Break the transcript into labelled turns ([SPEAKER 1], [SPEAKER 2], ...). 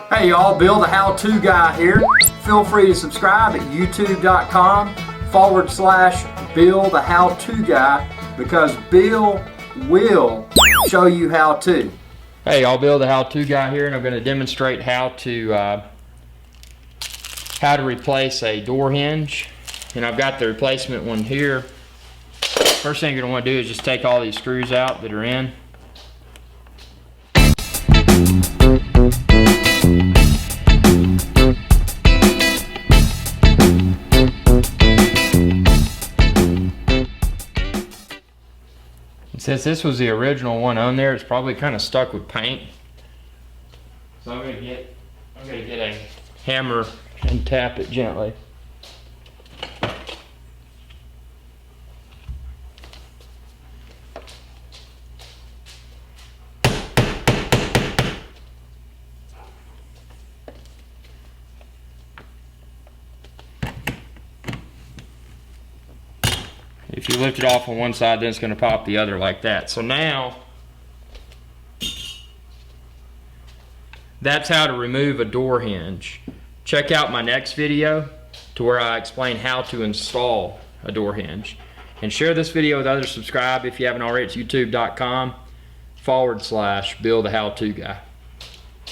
[SPEAKER 1] Hey y'all, Bill the How-To Guy here. Feel free to subscribe at youtube.com/Bill the How-To Guy because Bill will show you how to.
[SPEAKER 2] Hey y'all, Bill the How-To Guy here, and I'm going to demonstrate how to replace a door hinge. And I've got the replacement one here. First thing you're going to want to do is just take all these screws out that are in. And since this was the original one on there, it's probably kind of stuck with paint. So I'm going to get a hammer and tap it gently. If you lift it off on one side, then it's going to pop the other like that. So now, that's how to remove a door hinge. Check out my next video to where I explain how to install a door hinge. And share this video with others. Subscribe if you haven't already. It's youtube.com/Bill the How-To Guy.